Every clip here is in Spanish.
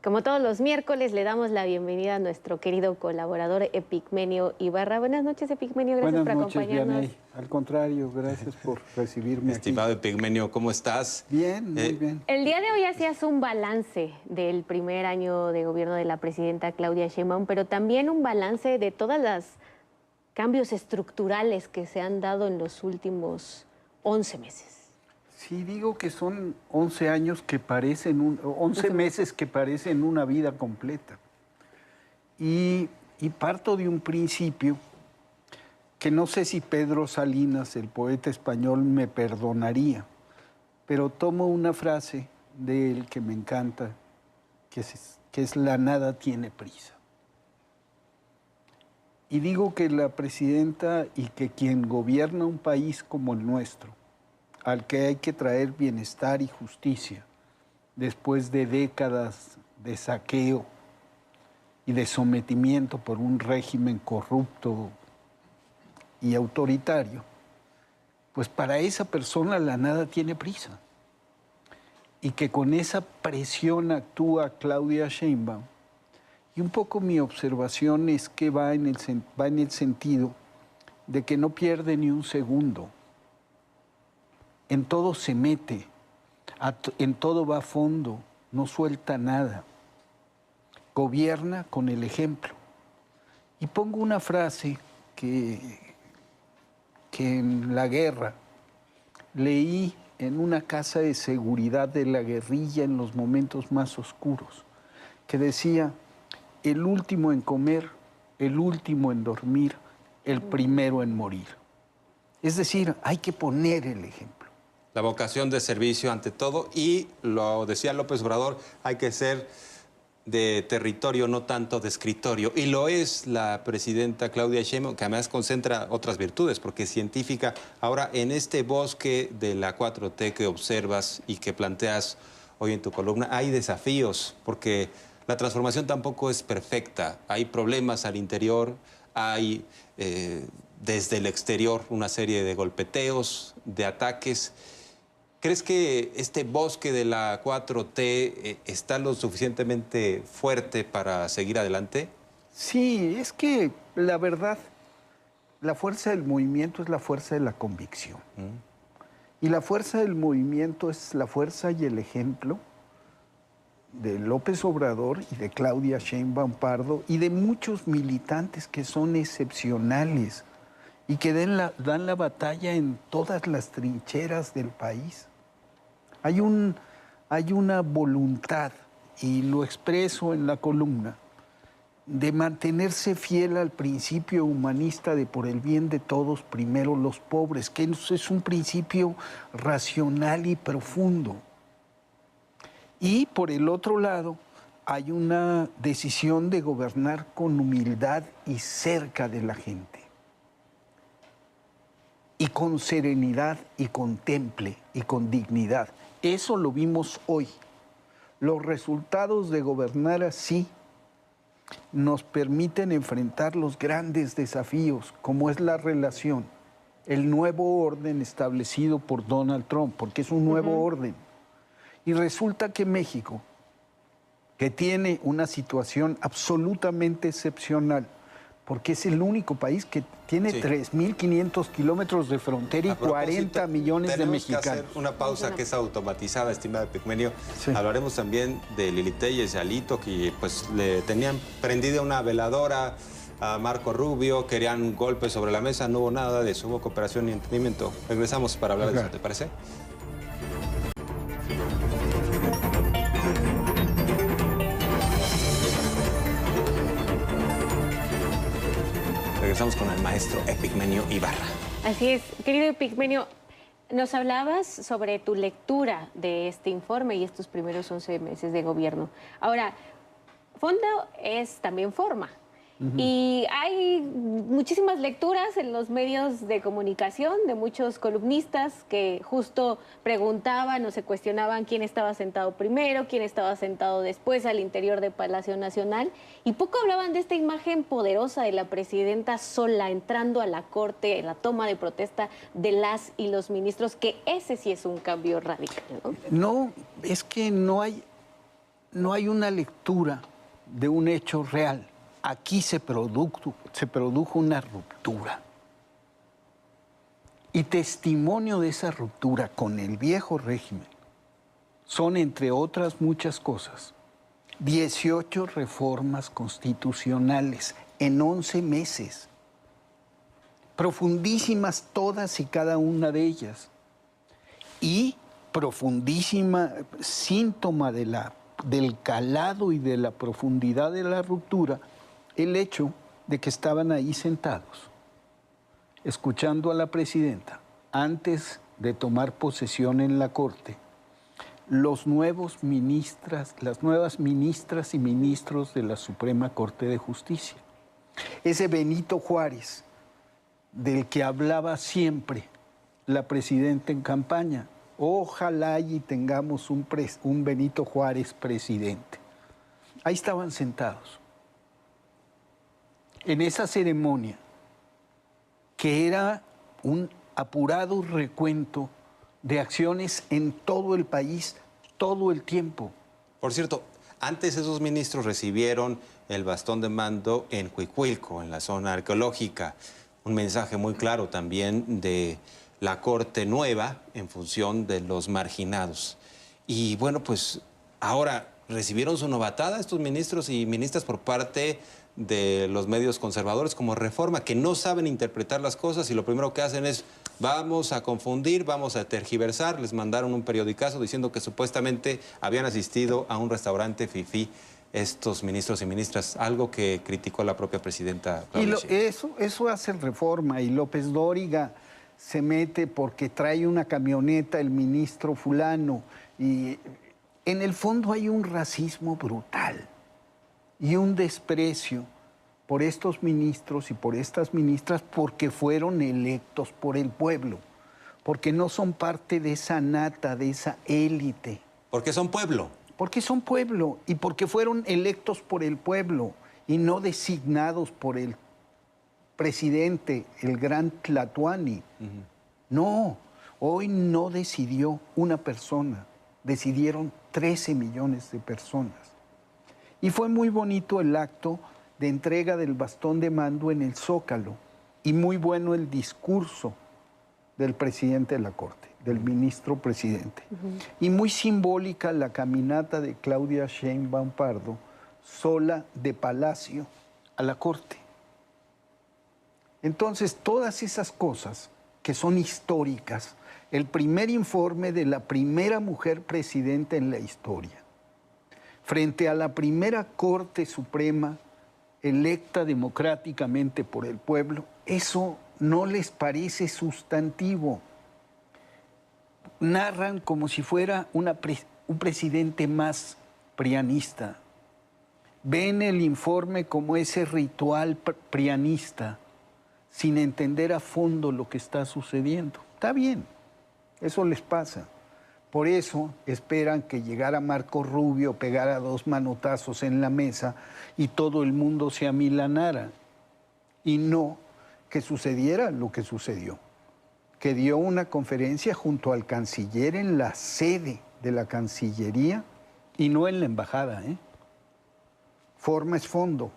Como todos los miércoles, le damos la bienvenida a nuestro querido colaborador Epigmenio Ibarra. Buenas noches, Epigmenio, gracias por acompañarnos. Buenas noches, Vianey. Al contrario, gracias por recibirme aquí. Estimado Epigmenio, ¿cómo estás? Bien, muy bien. El día de hoy hacías un balance del primer año de gobierno de la presidenta Claudia Sheinbaum, pero también un balance de todos los cambios estructurales que se han dado en los últimos 11 meses. Sí, digo que son 11 años que parecen 11 meses que parecen una vida completa. Y parto de un principio que no sé si Pedro Salinas, el poeta español, me perdonaría, pero tomo una frase de él que me encanta, que es la nada tiene prisa. Y digo que la presidenta y que quien gobierna un país como el nuestro, al que hay que traer bienestar y justicia, después de décadas de saqueo y de sometimiento por un régimen corrupto y autoritario, pues para esa persona la nada tiene prisa. Y que con esa presión actúa Claudia Sheinbaum. Y un poco mi observación es que va en el sentido de que no pierde ni un segundo. En todo se mete, en todo va a fondo, no suelta nada. Gobierna con el ejemplo. Y pongo una frase que en la guerra leí en una casa de seguridad de la guerrilla en los momentos más oscuros, que decía, el último en comer, el último en dormir, el primero en morir. Es decir, hay que poner el ejemplo. La vocación de servicio ante todo y, lo decía López Obrador, hay que ser de territorio, no tanto de escritorio. Y lo es la presidenta Claudia Sheinbaum, que además concentra otras virtudes, porque es científica. Ahora, en este bosque de la 4T que observas y que planteas hoy en tu columna, hay desafíos, porque la transformación tampoco es perfecta. Hay problemas al interior, hay desde el exterior una serie de golpeteos, de ataques. ¿Crees que este bosque de la 4T está lo suficientemente fuerte para seguir adelante? Sí, es que la verdad, la fuerza del movimiento es la fuerza de la convicción. Y la fuerza del movimiento es la fuerza y el ejemplo de López Obrador y de Claudia Sheinbaum Pardo y de muchos militantes que son excepcionales y que dan la batalla en todas las trincheras del país. Hay una voluntad, y lo expreso en la columna, de mantenerse fiel al principio humanista de por el bien de todos, primero los pobres, que es un principio racional y profundo. Y por el otro lado, hay una decisión de gobernar con humildad y cerca de la gente. Y con serenidad y con temple y con dignidad. Eso lo vimos hoy. Los resultados de gobernar así nos permiten enfrentar los grandes desafíos, como es la relación, el nuevo orden establecido por Donald Trump, porque es un nuevo orden. Y resulta que México, que tiene una situación absolutamente excepcional, porque es el único país que tiene 3.500 kilómetros de frontera y 40 millones de mexicanos. Tenemos que hacer una pausa que es automatizada, estimado Epigmenio. Sí. Hablaremos también de Lili Téllez y Alito, que pues le tenían prendida una veladora a Marco Rubio, querían un golpe sobre la mesa, no hubo nada de eso, hubo cooperación y entendimiento. Regresamos para hablar de eso, ¿te parece? Regresamos con el maestro Epigmenio Ibarra. Así es, querido Epigmenio, nos hablabas sobre tu lectura de este informe y estos primeros 11 meses de gobierno. Ahora, fondo es también forma. Y hay muchísimas lecturas en los medios de comunicación de muchos columnistas que justo preguntaban o se cuestionaban quién estaba sentado primero, quién estaba sentado después al interior de Palacio Nacional, y poco hablaban de esta imagen poderosa de la presidenta sola entrando a la corte en la toma de protesta de las y los ministros, que ese sí es un cambio radical, ¿no? No, es que no hay no hay una lectura de un hecho real. Aquí se produjo una ruptura. Y testimonio de esa ruptura con el viejo régimen son, entre otras muchas cosas, 18 reformas constitucionales en 11 meses. Profundísimas todas y cada una de ellas. Y profundísima síntoma del calado y de la profundidad de la ruptura, el hecho de que estaban ahí sentados, escuchando a la presidenta, antes de tomar posesión en la Corte, las nuevas ministras y ministros de la Suprema Corte de Justicia. Ese Benito Juárez, del que hablaba siempre la presidenta en campaña. Ojalá y tengamos un Benito Juárez presidente. Ahí estaban sentados. En esa ceremonia, que era un apurado recuento de acciones en todo el país, todo el tiempo. Por cierto, antes esos ministros recibieron el bastón de mando en Cuicuilco, en la zona arqueológica. Un mensaje muy claro también de la Corte Nueva en función de los marginados. Y bueno, pues ahora recibieron su novatada estos ministros y ministras por parte de los medios conservadores como Reforma, que no saben interpretar las cosas y lo primero que hacen es vamos a confundir, vamos a tergiversar. Les mandaron un periodicazo diciendo que supuestamente habían asistido a un restaurante fifí estos ministros y ministras, algo que criticó la propia presidenta Claudia Sheinbaum. Eso hace Reforma, y López Dóriga se mete porque trae una camioneta el ministro fulano, y en el fondo hay un racismo brutal y un desprecio por estos ministros y por estas ministras porque fueron electos por el pueblo, porque no son parte de esa nata, de esa élite. Porque son pueblo. Porque son pueblo y porque fueron electos por el pueblo y no designados por el presidente, el gran Tlatuani. No, hoy no decidió una persona, decidieron 13 millones de personas. Y fue muy bonito el acto de entrega del bastón de mando en el Zócalo y muy bueno el discurso del presidente de la Corte, del ministro presidente. Y muy simbólica la caminata de Claudia Sheinbaum Pardo, sola de Palacio a la Corte. Entonces, todas esas cosas que son históricas, el primer informe de la primera mujer presidenta en la historia, frente a la primera Corte Suprema electa democráticamente por el pueblo, eso no les parece sustantivo. Narran como si fuera un presidente más prianista. Ven el informe como ese ritual prianista, sin entender a fondo lo que está sucediendo. Está bien, eso les pasa. Por eso esperan que llegara Marco Rubio, pegara 2 manotazos en la mesa y todo el mundo se amilanara. Y no que sucediera lo que sucedió, que dio una conferencia junto al canciller en la sede de la Cancillería y no en la embajada. Forma es fondo.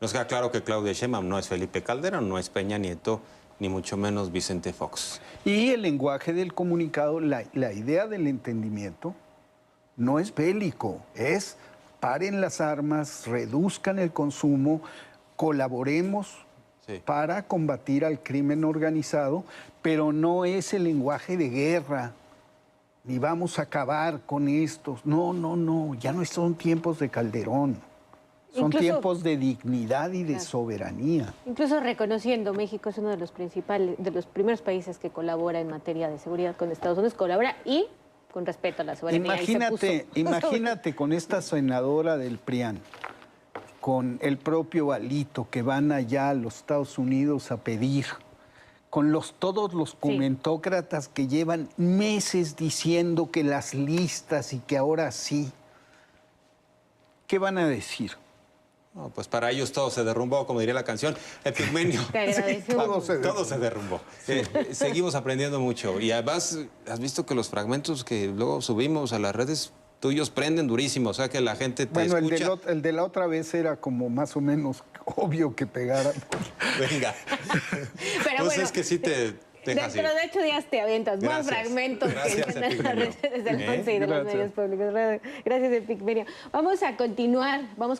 Nos queda claro que Claudia Sheinbaum no es Felipe Calderón, no es Peña Nieto, ni mucho menos Vicente Fox. Y el lenguaje del comunicado, la idea del entendimiento, no es bélico, es paren las armas, reduzcan el consumo, colaboremos para combatir al crimen organizado, pero no es el lenguaje de guerra, ni vamos a acabar con estos. No, ya no son tiempos de Calderón. Son incluso tiempos de dignidad y de soberanía. Incluso reconociendo, México es uno de los primeros países que colabora en materia de seguridad con Estados Unidos, colabora y con respeto a la soberanía. Imagínate con esta senadora del PRIAN, con el propio Alito, que van allá a los Estados Unidos a pedir, con todos los comentócratas que llevan meses diciendo que las listas y que ahora sí. ¿Qué van a decir? No, pues para ellos todo se derrumbó, como diría la canción, Epigmenio. Todo se derrumbó. Seguimos aprendiendo mucho. Y además, has visto que los fragmentos que luego subimos a las redes tuyos prenden durísimo, o sea que la gente te Bueno, escucha. el de la otra vez era como más o menos obvio que pegara. Venga. Pero Pues bueno, es que sí te dejas ir. dentro de 8 días te avientas más Gracias. fragmentos Gracias, que Epigmenio. desde el 11 y de los Gracias. medios públicos. Gracias, Epigmenio. Vamos a continuar, vamos con